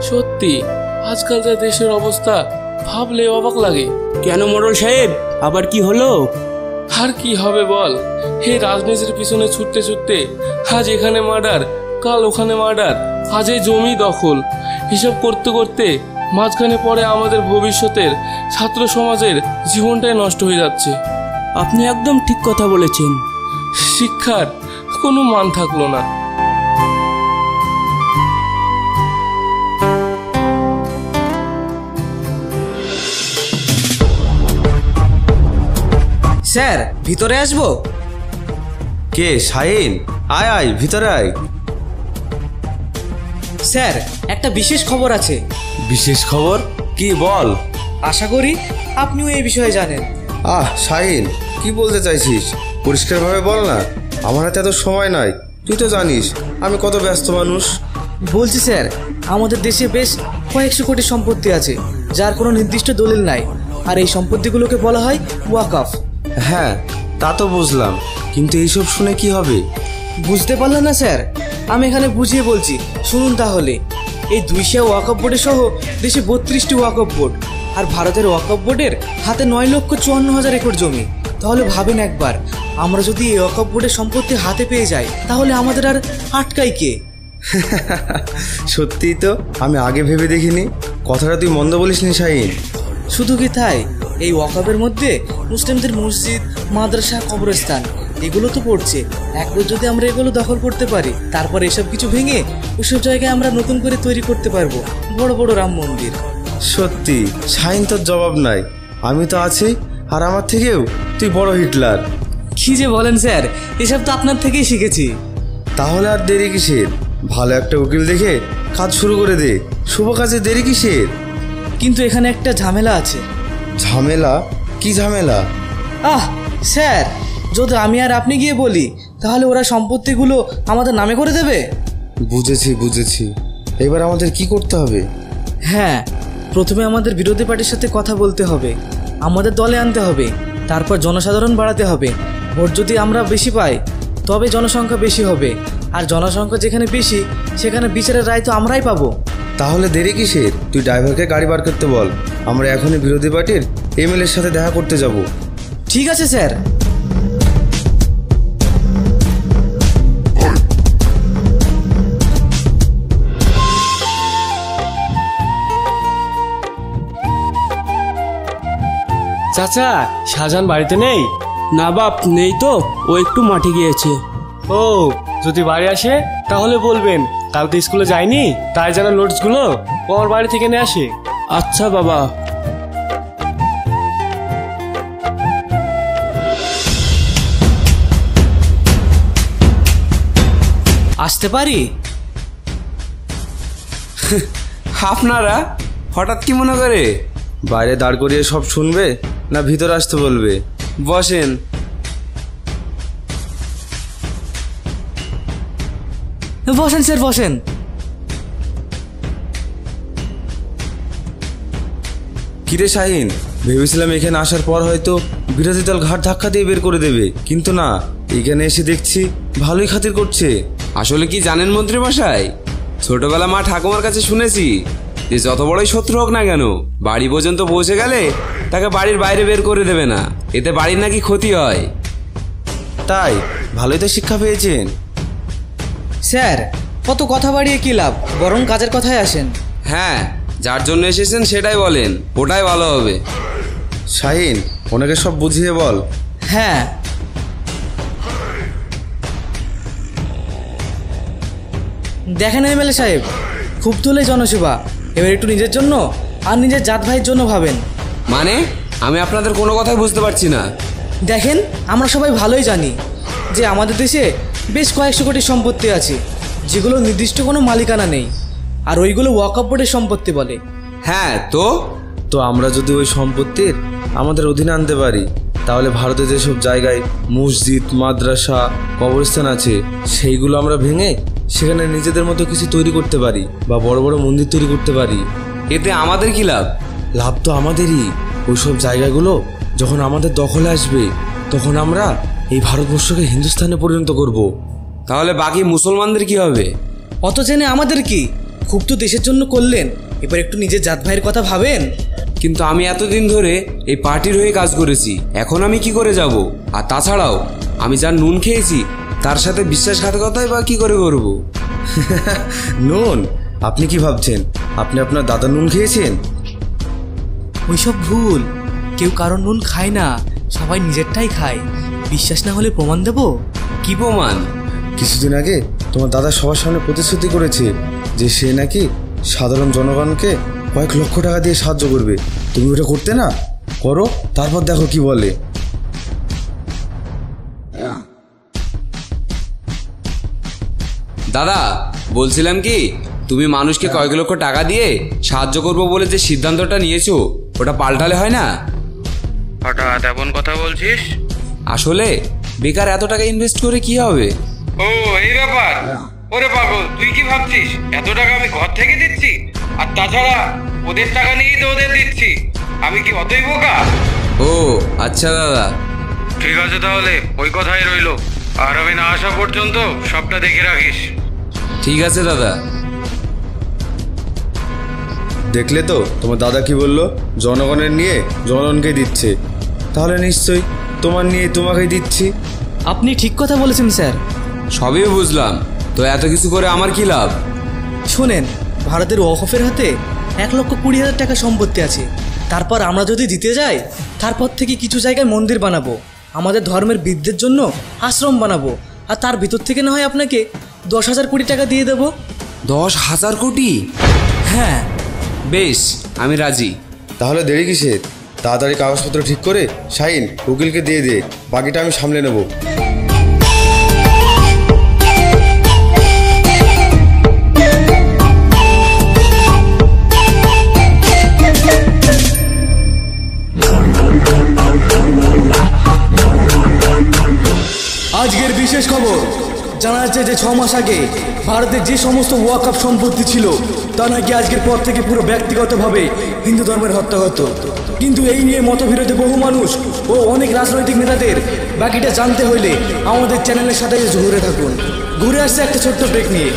সত্যি আজকাল যা দেশের অবস্থা ভাবলে অবাক লাগে। কেন মোড়ল সাহেব, আবার কি হলো? আর কি হবে বল, এই রাজনীতির পিছনে ছুটতে ছুটতে আজ এখানে মার্ডার, কাল ওখানে মার্ডার, আজ এই জমি দখল, হিসাব করতে করতে মাঝখানে পড়ে আমাদের ভবিষ্যতের ছাত্র সমাজের জীবনটাই নষ্ট হয়ে যাচ্ছে। আপনি একদম ঠিক কথা বলেছেন। শিক্ষার কোনো মান থাকলো না। স্যার, ভিতরে আসবো? কে? শাহিন, আয় আয়, ভিতরে আয়। স্যার, একটা বিশেষ খবর আছে। বিশেষ খবর? কি বল। আশা করি আপনিও এই বিষয়ে জানেন। শাহিন, কি বলতে চাইছিস? পরিষ্কারভাবে বল না, আমার হাতে এত সময় নাই। তুই তো জানিস আমি কত ব্যস্ত মানুষ। বলছি স্যার, আমাদের দেশে বেশ কয়েকশো কোটি সম্পত্তি আছে, যার কোনো নির্দিষ্ট দলিল নাই, আর এই সম্পত্তিগুলোকে বলা হয় ওয়াকফ। হ্যাঁ, তা তো বুঝলাম, কিন্তু এইসব শুনে কি হবে? বুঝতে পারলেন না স্যার? আমি এখানে বুঝিয়ে বলছি, শুনুন তাহলে। এই 200 ওয়াকফ বোর্ডের সহ দেশে 32টি ওয়াকফ বোর্ড, আর ভারতের ওয়াকফ বোর্ডের হাতে 9,54,000 একর জমি। তাহলে ভাবেন একবার, আমরা যদি এই ওয়াকফ বোর্ডের সম্পত্তি হাতে পেয়ে যাই, তাহলে আমাদের আর আটকাই কে? সত্যিই তো, আমি আগে ভেবে দেখিনি। কথাটা তুই মন্দ বলিসনি শাহিন। শুধু কি তাই, এই ওয়াকফের মধ্যে মুসলিমদের মসজিদ, মাদ্রাসা, কবরস্থান এগুলো তো পড়ছে। একবার যদি আমরা এগুলো দখল করতে পারি, তারপর এসব কিছু ভেঙে ওইসব জায়গায় আমরা নতুন করে তৈরি করতে পারবো বড় বড় রাম মন্দির। সত্যি শাহিন, তোর জবাব নাই। আমি তো আছি, আর আমার থেকেও তুই বড় হিটলার। কি যে বলেন স্যার, এসব তো আপনার থেকেই শিখেছি। তাহলে আর দেরি কিসের? ভালো একটা উকিল দেখে কাজ শুরু করে দে। শুভ কাজে দেরি কিসের? কিন্তু এখানে একটা ঝামেলা আছে। ঝামেলা? কি ঝামেলা? স্যার, যদি আমি আর আপনি গিয়ে বলি, তাহলে ওরা সম্পত্তিগুলো আমাদের নামে করে দেবে। বুঝেছি। এবার আমাদের কি করতে হবে? হ্যাঁ, প্রথমে আমাদের বিরোধী পার্টির সাথে কথা বলতে হবে, আমাদের দলে আনতে হবে, তারপর জনসাধারণ বাড়াতে হবে। ভোট যদি আমরা বেশি পাই, তবে জনসংখ্যা বেশি হবে, আর জনসংখ্যা যেখানে বেশি, সেখানে বিচারের রায় তো আমরাই পাবো। তাহলে দেরি কিসের? তুই ড্রাইভারকে গাড়ি বার করতে বল, আমরা এখনই বিরোধী পার্টির এমএলএর সাথে দেখা করতে যাব। ঠিক আছে স্যার। চাচা, শাহজাহান বাড়িতে নেই? না বাপ, নেই তো, ও একটু মাঠে গিয়েছে। ও, যদি বাড়ি আসে তাহলে বলবেন কালকে স্কুলে যায়নি, তাই যেন নোটসগুলো ও আমার বাড়ি থেকে নিয়ে আসে। আচ্ছা বাবা। আসতে পারি? আপনারা হঠাৎ কি মনে করে? বাইরে দাঁড় করিয়ে সব শুনবে না ভিতরে আসতে বলবে? বসেন। বসেন স্যার, বসেন। কিরে শাহিন, ভেবেছিলাম এখানে আসার পর হয়তো বিরোধী দল ঘাট ধাক্কা দিয়ে বের করে দেবে, কিন্তু না, এখানে এসে দেখছি ভালোই খাতির করছে। আসলে কি জানেন মন্ত্রী মশাই, ছোটবেলা মা ঠাকুমার কাছে শুনেছি যে যত বড়ই শত্রু হোক না কেন, বাড়ি পর্যন্ত পৌঁছে গেলে তাকে বাড়ির বাইরে বের করে দেবে না, এতে বাড়ির নাকি ক্ষতি হয়। তাই? ভালোই তো শিক্ষা পেয়েছেন। স্যার, কত কথা বাড়িয়ে কি লাভ, বরং কাজের কথায় আসেন। হ্যাঁ, যার জন্য এসেছেন সেটাই বলেন, ওটাই ভালো হবে। শাহিন, ওনাকে সব বুঝিয়ে বল। হ্যাঁ। দেখেন এমএলএ সাহেব, খুব তোলে জনসেবা, এবার একটু নিজের জন্য আর নিজের জাত ভাইয়ের জন্য ভাবেন। মানে আমি আপনাদের কোনো কথাই বুঝতে পারছি না। দেখেন, আমরা সবাই ভালোই জানি যে আমাদের দেশে বেশ কয়েকশো কোটি সম্পত্তি আছে, যেগুলো নির্দিষ্ট কোনো মালিকানা নেই, আর ওইগুলো ওয়াকফ বোর্ডের সম্পত্তি বলে। হ্যাঁ, তো আমরা যদি ওই সম্পত্তির আমাদের অধীনে আনতে পারি, তাহলে ভারতে যেসব জায়গায় মসজিদ, মাদ্রাসা, কবরস্থান আছে, সেইগুলো আমরা ভেঙে সেখানে নিজেদের মতো কিছু তৈরি করতে পারি, বা বড় বড় মন্দির তৈরি করতে পারি। এতে আমাদের কি লাভ? লাভ তো আমাদেরই। ওইসব জায়গাগুলো যখন আমাদের দখলে আসবে, তখন আমরা এই ভারতবর্ষকে হিন্দুস্তানে পরিণত করব। তাহলে বাকি মুসলমানদের কি হবে? অত জেনে আমাদের কি, খুব তো দেশের জন্য করলেন, এবার একটু নিজের জাত ভাইয়ের কথা ভাবেন। কিন্তু আমি এতদিন ধরে এই পার্টির হয়ে কাজ করেছি, এখন আমি কি করে যাব? আর তাছাড়াও আমি যার নুন খেয়েছি তার সাথে বিশ্বাসঘাতকতাই বা কি করে করব? নুন? আপনি কি ভাবছেন আপনি আপনার দাদা নুন খেয়েছেন? ওইসব ভুল, কেউ কারোর নুন খায় না, সবাই নিজেরটাই খায়। বিশ্বাস না হলে প্রমাণ দেব। কি প্রমাণ? কিছুদিন আগে তোমার দাদা সবার সামনে প্রতিশ্রুতি করেছে যে সে নাকি সাধারণ জনগণকে কয়েক লক্ষ টাকা দিয়ে সাহায্য করবে। তুমি ওটা করতে না? করো, তারপর দেখো কি বলে। দাদা বলছিলাম কি, তুমি মানুষকে কয়েক লক্ষ টাকা দিয়ে সাহায্য করবো বলে যে সিদ্ধান্তটা নিয়েছো ওটা পাল্টালে হয় না? হঠাৎ এমন কথা বলছিস? আসলে বেকার এত টাকা ইনভেস্ট করে কি হবে? ও এই ব্যাপার। ওরে পাগল, তুই কি ভাবছিস এত টাকা আমি ঘর থেকে দিচ্ছি? আর তাছাড়া ওদের টাকা নিয়েই তো ওদের দিচ্ছি, আমি কি অতই বোকা? ও আচ্ছা দাদা, ঠিক আছে তাহলে ওই কথাই রইলো, আর আমি না আসা পর্যন্ত সবটা দেখে রাখিস। ঠিক আছে দাদা। দেখলে তো তোমার দাদা কি বললো, জনগণের নিয়ে জনগণকে দিচ্ছে, তাহলে নিশ্চয়ই তোমার নিয়ে তোমাকেই দিচ্ছি। আপনি ঠিক কথা বলেছেন স্যার। সবই বুঝলাম, তো এত কিছু করে আমার কি লাভ? শোনেন, ভারতের ওয়াকফের হাতে 1,20,000 টাকা সম্পত্তি আছে। তারপর আমরা যদি জিতে যাই, তারপর থেকে কিছু জায়গায় মন্দির বানাবো, আমাদের ধর্মের বৃদ্ধের জন্য আশ্রম বানাবো, আর তার ভিতর থেকে না হয় আপনাকে 10,000 কোটি টাকা দিয়ে দেবো। 10,000 কোটি? হ্যাঁ। বেশ, আমি রাজি। তাহলে দেরি কিসের? তাড়াতাড়ি কাগজপত্র ঠিক করে শাহিন উকিলকে দিয়ে দে, বাকিটা আমি সামলে নেব। আজকের বিশেষ খবর, জানা যাচ্ছে যে 6 মাস আগে ভারতের যে সমস্ত ওয়াকফ সম্পত্তি ছিল তা নাকি আজকের পর থেকে পুরো ব্যক্তিগতভাবে হিন্দু ধর্মের হত্যা হতো। কিন্তু এই নিয়ে মতবিরোধে বহু মানুষ ও অনেক রাজনৈতিক নেতাদের। বাকিটা জানতে হইলে আমাদের চ্যানেলের সাথে ঘুরে থাকুন। ঘুরে আসছে একটা ছোট্ট ব্রেক নিয়ে।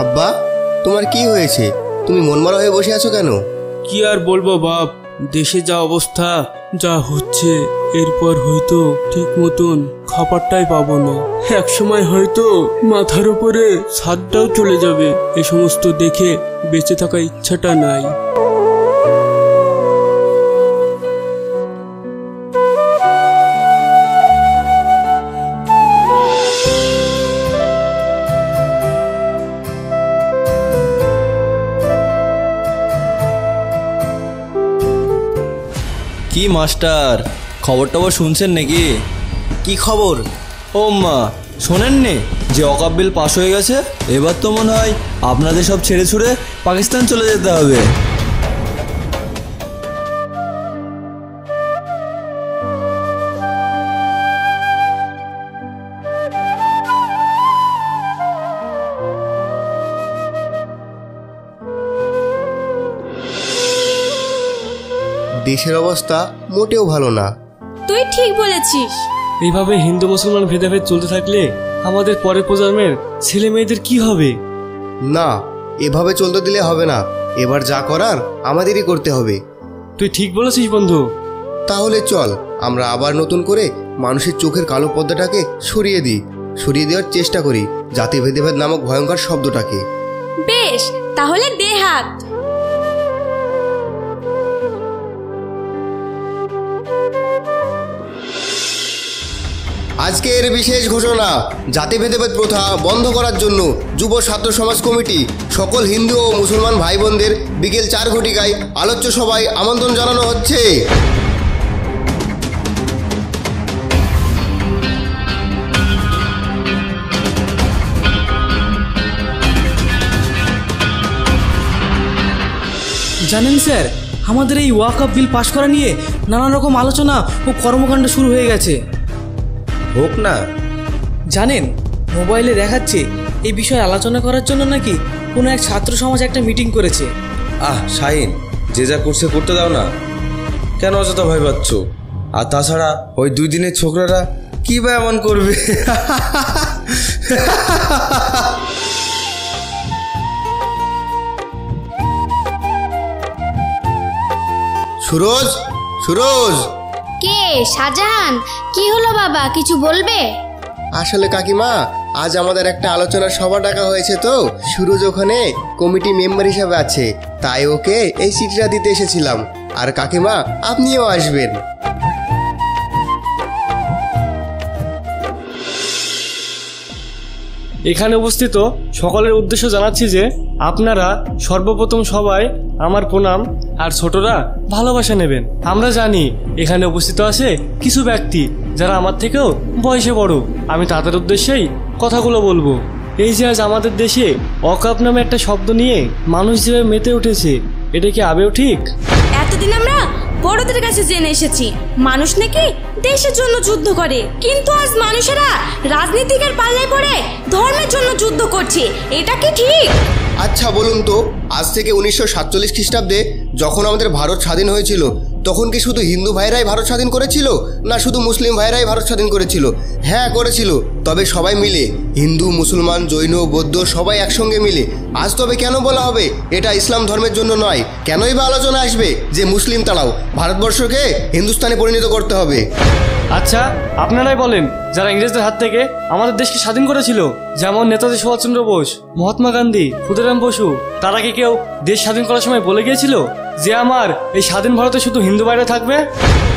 আব্বা, তোমার কি হয়েছে? তুমি মনমরা হয়ে বসে আছো কেন? কি আর বলবো বাপ, দেশে যা অবস্থা, যা হচ্ছে, এরপর হয়তো ঠিক মতন খাবারটাই পাবো না। এক সময় হয়তো মাথার উপরে ছাদটাও চলে যাবে। এ সমস্ত দেখে বেঁচে থাকার ইচ্ছাটা নাই। কি মাস্টার, খবর টবর শুনছেন নাকি? কি খবর? ও মা, শোনেননি যে ওয়াকফ বিল পাস হয়ে গেছে? এবার তো মনে হয় আপনাদের সব ছেড়ে ছুড়ে পাকিস্তান চলে যেতে হবে। দেশের অবস্থা মোটেও ভালো না। তুই ঠিক বলেছিস। এইভাবে হিন্দু মুসলমান ভেদাভেদ চলতে থাকলে আমাদের পরের প্রজন্মের ছেলে মেয়েদের কি হবে? না, এভাবে চলতে দিলে হবে না। এবার যা করার আমাদেরই করতে হবে। তুই ঠিক বলেছিস বন্ধু। তাহলে চল আমরা আবার নতুন করে মানুষের চোখের কালো পর্দাটাকে সরিয়ে দেওয়ার চেষ্টা করি, জাতি ভেদাভেদ নামক ভয়ঙ্কর শব্দটাকে। বেশ, তাহলে দে হাত। আজকের বিশেষ ঘোষণা, জাতি ভেদাভেদ প্রথা বন্ধ করার জন্য যুব ছাত্র সমাজ কমিটি সকল হিন্দু ও মুসলমান ভাই বোনদের বিকেল 4 ঘটিকায় আলোচ্য সভায় আমন্ত্রণ জানানো হচ্ছে। জানেন স্যার, আমাদের এই ওয়াকফ বিল পাশ করা নিয়ে নানা রকম আলোচনা ও কর্মকাণ্ড শুরু হয়ে গেছে। হোক না। জানেন, মোবাইলে দেখাচ্ছে এই বিষয়ে আলোচনা করার জন্য নাকি কোনো এক ছাত্র সমাজ একটা মিটিং করেছে। শাহিন, যে যা করছে করতে দাও না, কেন অযথা ভয় পাচ্ছ? আর তাছাড়া ওই 2 দিনের ছোকরারা কি বা এমন করবে? সুরজ, সুরজ। কে? শাহজাহান? কি হলো বাবা, কিছু বলবে? আসলে কাকিমা, আজ আমাদের একটা আলোচনার সভা ডাকা হয়েছে, তো সুরজ ওখানে কমিটি মেম্বার হিসাবে আছে, তাই ওকে এই চিঠিটা দিতে এসেছিলাম। আর কাকিমা, আপনিও আসবেন। এখানে উপস্থিত সকলের উদ্দেশ্য জানাচ্ছি যে আপনারা সর্বপ্রথম সবাই আমার প্রণাম আর ছোটরা ভালোবাসা নেবেন। আমরা জানি এখানে উপস্থিত আছে কিছু ব্যক্তি যারা আমার থেকেও বয়সে বড়। আমি তাদের উদ্দেশ্যেই কথাগুলো বলবো। এই যে আজ আমাদের দেশে অকাপ নামে একটা শব্দ নিয়ে মানুষ যেভাবে মেতে উঠেছে, এটা কি আবেও ঠিক? এতদিন আমরা বড়দের কাছে জেনে এসেছি মানুষ নাকি দেশের জন্য যুদ্ধ করে, কিন্তু আজ মানুষেরা রাজনীতিকের পাল্লায় পড়ে ধর্মের জন্য যুদ্ধ করছে, এটা কি ঠিক? আচ্ছা বলুন তো, আজ থেকে 1947 খ্রিস্টাব্দে যখন আমাদের ভারত স্বাধীন হয়েছিল, তখন কি শুধু হিন্দু ভাইরাই ভারত স্বাধীন করেছিল, না শুধু মুসলিম ভাইরাই ভারত স্বাধীন করেছিল? হ্যাঁ, করেছিল, তবে সবাই মিলে, হিন্দু, মুসলমান, জৈন, বৌদ্ধ সবাই একসঙ্গে মিলে। আজ তবে কেন বলা হবে এটা ইসলাম ধর্মের জন্য নয়? কেনই বা আলোচনা আসবে যে মুসলিম তাড়াও, ভারতবর্ষকে হিন্দুস্তানে পরিণত করতে হবে? আচ্ছা, আপনারাই বলেন, যারা ইংরেজদের হাত থেকে আমাদের দেশকে স্বাধীন করেছিল, যেমন নেতাজি সুভাষচন্দ্র বোস, মহাত্মা গান্ধী, ক্ষুদিরাম বসু, তারা কি কেউ দেশ স্বাধীন করার সময় বলে গিয়েছিল যে আমার এই স্বাধীন ভারতে শুধু হিন্দু ভাইরা থাকবে?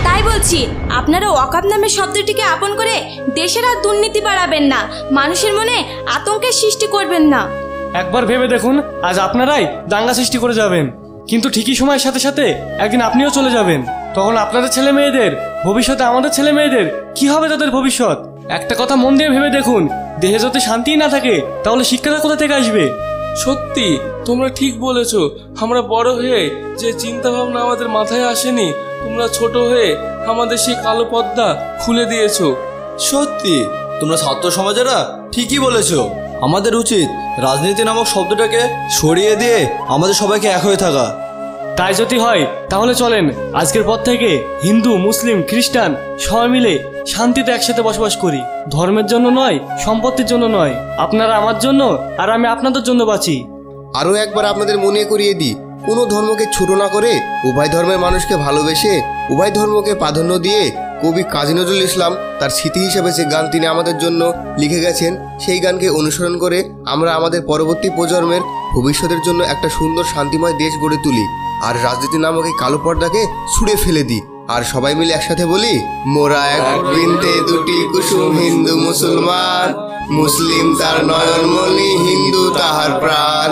তাই বলছি, আপনারা ওয়াকাব নামের শব্দটিকে আপন করে দেশের আর দুর্নীতি বাড়াবেন না, মানুষের মনে আতঙ্কের সৃষ্টি করবেন না। একবার ভেবে দেখুন, আজ আপনারাই দাঙ্গা সৃষ্টি করে যাবেন, কিন্তু ঠিকই সময়ের সাথে সাথে একদিন আপনিও চলে যাবেন। তখন আপনাদের ছেলে মেয়েদের ভবিষ্যতে আমাদের ছেলে মেয়েদের কি হবে তাদের ভবিষ্যৎ? একটা কথা মন দিয়ে ভেবে দেখুন, দেহে যদি শান্তিই না থাকে তাহলে শিক্ষাটা কোথা থেকে আসবে? সত্যি তোমরা ঠিক বলেছো। আমরা বড় হয়ে যে চিন্তা ভাবনা আমাদের মাথায় আসেনি, তোমরা ছোট হয়ে আমাদের সেই কালো পর্দা খুলে দিয়েছো। সত্যি তোমরা ছাত্র সমাজেরা ঠিকই বলেছো। আমাদের উচিত রাজনীতি নামক শব্দটাকে সরিয়ে দিয়ে আমাদের সবাইকে এক হয়ে থাকা। তাই যদি হয় তাহলে চলেন আজকের পর থেকে হিন্দু, মুসলিম, খ্রিস্টান সবাই মিলে শান্তিতে একসাথে বসবাস করি। ধর্মের জন্য নয়, সম্পত্তির জন্য নয়, আপনারা আমার জন্য আর আমি আপনাদের জন্য বাঁচি। আরও একবার আপনাদের মনে করিয়ে দিই, কোনো ধর্মকে ছোট না করে উভয় ধর্মের মানুষকে ভালোবেসে উভয় ধর্মকে প্রাধান্য দিয়ে কবি কাজী নজরুল ইসলাম তার স্মৃতি হিসেবে যে গান তিনি আমাদের জন্য লিখে গেছেন, সেই গানকে অনুসরণ করে আমরা আমাদের পরবর্তী প্রজন্মের ভবিষ্যতের জন্য একটা সুন্দর শান্তিময় দেশ গড়ে তুলি, আর রাজনীতি নামক এই কালো পর্দাকে ছুঁড়ে ফেলে দিই। আর সবাই মিলে একসাথে বলি, মোরা এক বৃন্তে দুটি কুসুম, হিন্দু মুসলমান, মুসলিম তার নয়নমণি, হিন্দু তাহার প্রাণ।